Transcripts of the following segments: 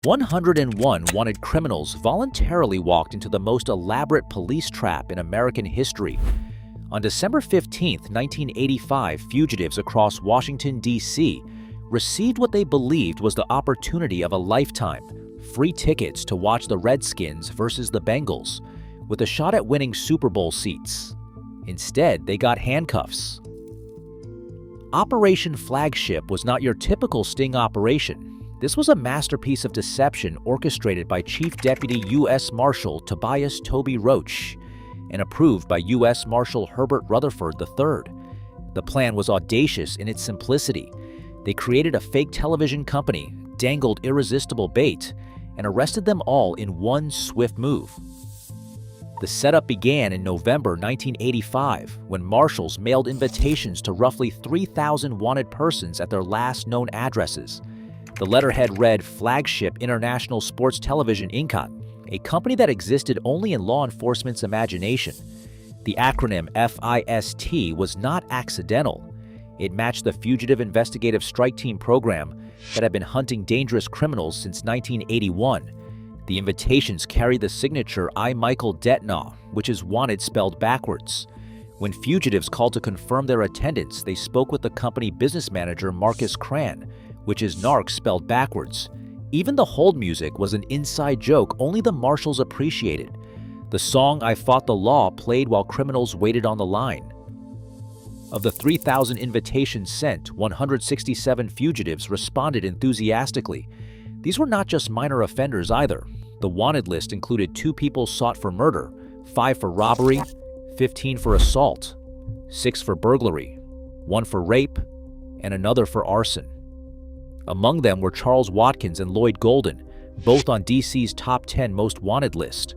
101 wanted criminals voluntarily walked into the most elaborate police trap in American history. On December 15, 1985, fugitives across Washington, D.C. received what they believed was the opportunity of a lifetime: free tickets to watch the Redskins versus the Bengals, with a shot at winning Super Bowl seats. Instead, they got handcuffs. Operation Flagship was not your typical sting operation. This was a masterpiece of deception orchestrated by Chief Deputy U.S. Marshal Tobias Toby Roche and approved by U.S. Marshal Herbert Rutherford III. The plan was audacious in its simplicity. They created a fake television company, dangled irresistible bait, and arrested them all in one swift move. The setup began in November 1985 when marshals mailed invitations to roughly 3,000 wanted persons at their last known addresses. The letterhead read Flagship International Sports Television Inc., a company that existed only in law enforcement's imagination. The acronym F.I.S.T. was not accidental. It matched the Fugitive Investigative Strike Team program that had been hunting dangerous criminals since 1981. The invitations carried the signature I. Michael Detnaw, which is wanted spelled backwards. When fugitives called to confirm their attendance, they spoke with the company business manager Markus Cran, which is narc spelled backwards. Even the hold music was an inside joke only the marshals appreciated. The song I Fought the Law played while criminals waited on the line. Of the 3,000 invitations sent, 167 fugitives responded enthusiastically. These were not just minor offenders either. The wanted list included 2 people sought for murder, 5 for robbery, 15 for assault, 6 for burglary, 1 for rape, and another for arson. Among them were Charles Watkins and Lloyd Golden, both on DC's top 10 most wanted list.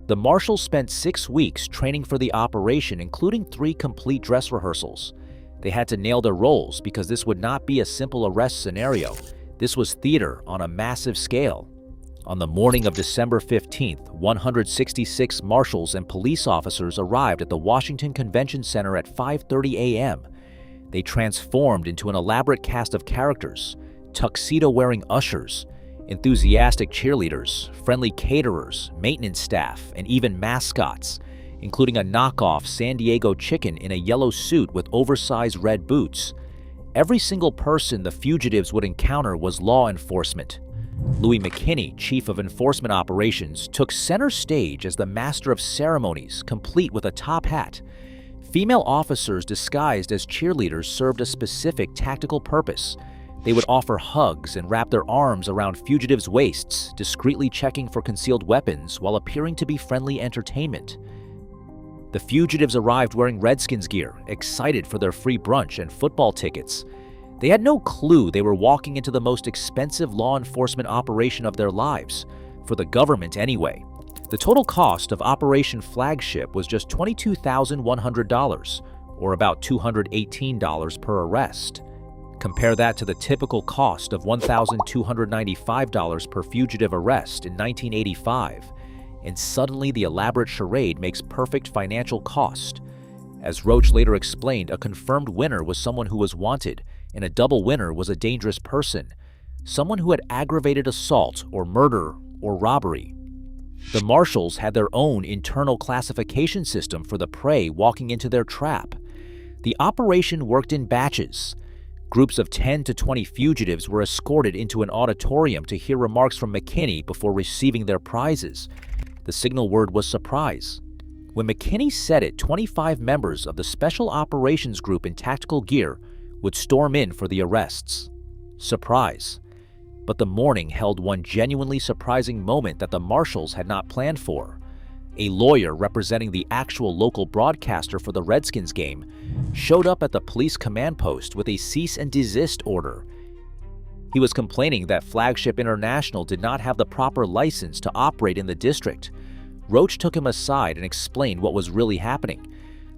The marshals spent 6 weeks training for the operation, including 3 complete dress rehearsals. They had to nail their roles because this would not be a simple arrest scenario. This was theater on a massive scale. On the morning of December 15th, 166 marshals and police officers arrived at the Washington Convention Center at 5:30 a.m. They transformed into an elaborate cast of characters: tuxedo-wearing ushers, enthusiastic cheerleaders, friendly caterers, maintenance staff, and even mascots, including a knockoff San Diego chicken in a yellow suit with oversized red boots. Every single person the fugitives would encounter was law enforcement. Louis McKinney, Chief of Enforcement Operations, took center stage as the master of ceremonies, complete with a top hat. Female officers disguised as cheerleaders served a specific tactical purpose. They would offer hugs and wrap their arms around fugitives' waists, discreetly checking for concealed weapons while appearing to be friendly entertainment. The fugitives arrived wearing Redskins gear, excited for their free brunch and football tickets. They had no clue they were walking into the most expensive law enforcement operation of their lives, for the government anyway. The total cost of Operation Flagship was just $22,100, or about $218 per arrest. Compare that to the typical cost of $1,295 per fugitive arrest in 1985, and suddenly the elaborate charade makes perfect financial cost. As Roche later explained, a confirmed winner was someone who was wanted, and a double winner was a dangerous person, someone who had aggravated assault or murder or robbery. The marshals had their own internal classification system for the prey walking into their trap. The operation worked in batches. Groups of 10 to 20 fugitives were escorted into an auditorium to hear remarks from McKinney before receiving their prizes. The signal word was surprise. When McKinney said it, 25 members of the Special Operations Group in tactical gear would storm in for the arrests. Surprise. But the morning held one genuinely surprising moment that the marshals had not planned for. A lawyer representing the actual local broadcaster for the Redskins game showed up at the police command post with a cease and desist order. He was complaining that Flagship International did not have the proper license to operate in the district. Roche took him aside and explained what was really happening.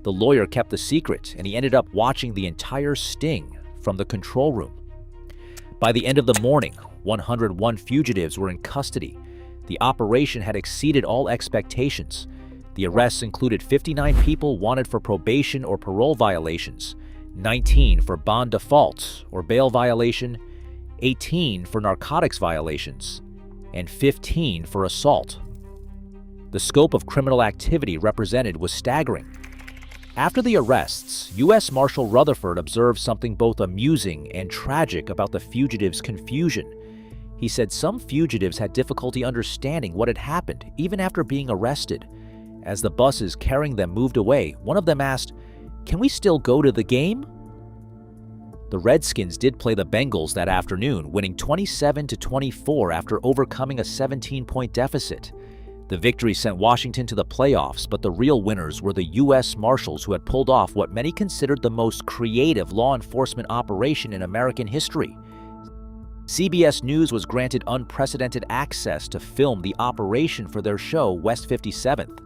The lawyer kept the secret, and he ended up watching the entire sting from the control room. By the end of the morning, 101 fugitives were in custody. The operation had exceeded all expectations. The arrests included 59 people wanted for probation or parole violations, 19 for bond default or bail violation, 18 for narcotics violations, and 15 for assault. The scope of criminal activity represented was staggering. After the arrests, U.S. Marshal Rutherford observed something both amusing and tragic about the fugitives' confusion. He said some fugitives had difficulty understanding what had happened, even after being arrested. As the buses carrying them moved away, one of them asked, "Can we still go to the game?" The Redskins did play the Bengals that afternoon, winning 27-24 after overcoming a 17-point deficit. The victory sent Washington to the playoffs, but the real winners were the U.S. Marshals, who had pulled off what many considered the most creative law enforcement operation in American history. CBS News was granted unprecedented access to film the operation for their show West 57th.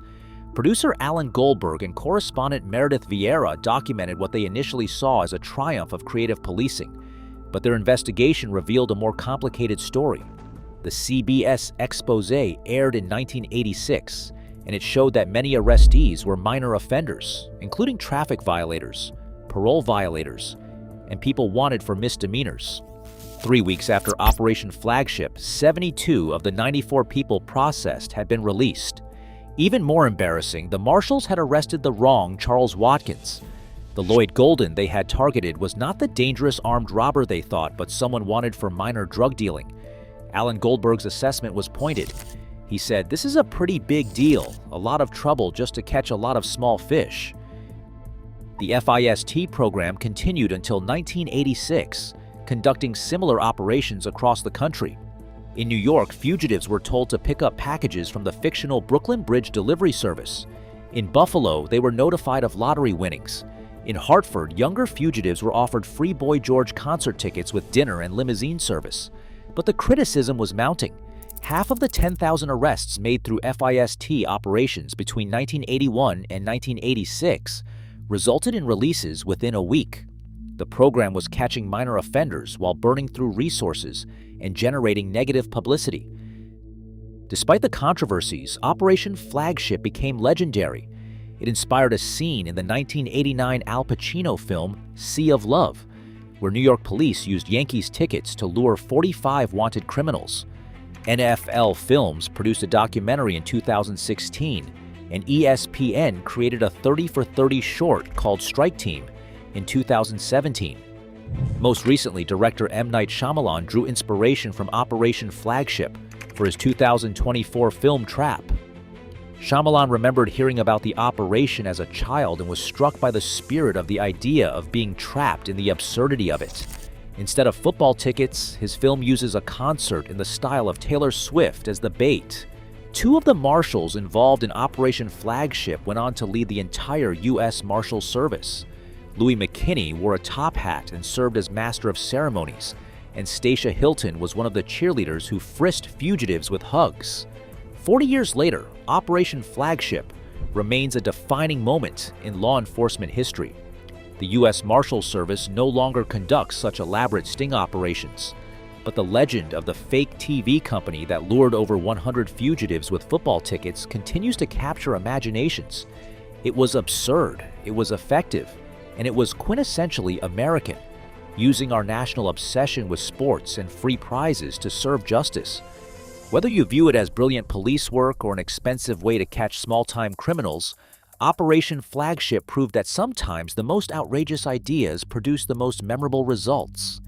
Producer Alan Goldberg and correspondent Meredith Vieira documented what they initially saw as a triumph of creative policing, but their investigation revealed a more complicated story. The CBS expose aired in 1986, and it showed that many arrestees were minor offenders, including traffic violators, parole violators, and people wanted for misdemeanors. 3 weeks after Operation Flagship, 72 of the 94 people processed had been released. Even more embarrassing, the Marshals had arrested the wrong Charles Watkins. The Lloyd Golden they had targeted was not the dangerous armed robber they thought, but someone wanted for minor drug dealing. Alan Goldberg's assessment was pointed. He said, "This is a pretty big deal, a lot of trouble just to catch a lot of small fish." The F.I.S.T. program continued until 1986, conducting similar operations across the country. In New York, fugitives were told to pick up packages from the fictional Brooklyn Bridge delivery service. In Buffalo, they were notified of lottery winnings. In Hartford, younger fugitives were offered free Boy George concert tickets with dinner and limousine service. But the criticism was mounting. Half of the 10,000 arrests made through F.I.S.T. operations between 1981 and 1986 resulted in releases within a week. The program was catching minor offenders while burning through resources and generating negative publicity. Despite the controversies, Operation Flagship became legendary. It inspired a scene in the 1989 Al Pacino film Sea of Love, where New York police used Yankees tickets to lure 45 wanted criminals. NFL Films produced a documentary in 2016, and ESPN created a 30 for 30 short called Strike Team in 2017. Most recently, director M. Night Shyamalan drew inspiration from Operation Flagship for his 2024 film Trap. Shyamalan remembered hearing about the operation as a child and was struck by the spirit of the idea of being trapped in the absurdity of it. Instead of football tickets, his film uses a concert in the style of Taylor Swift as the bait. Two of the marshals involved in Operation Flagship went on to lead the entire U.S. Marshal Service. Louis McKinney wore a top hat and served as master of ceremonies, and Stacia Hilton was one of the cheerleaders who frisked fugitives with hugs. 40 years later, Operation Flagship remains a defining moment in law enforcement history. The U.S. Marshal Service no longer conducts such elaborate sting operations, but the legend of the fake TV company that lured over 100 fugitives with football tickets continues to capture imaginations. It was absurd, it was effective, and it was quintessentially American, using our national obsession with sports and free prizes to serve justice. Whether you view it as brilliant police work or an expensive way to catch small-time criminals, Operation Flagship proved that sometimes the most outrageous ideas produce the most memorable results.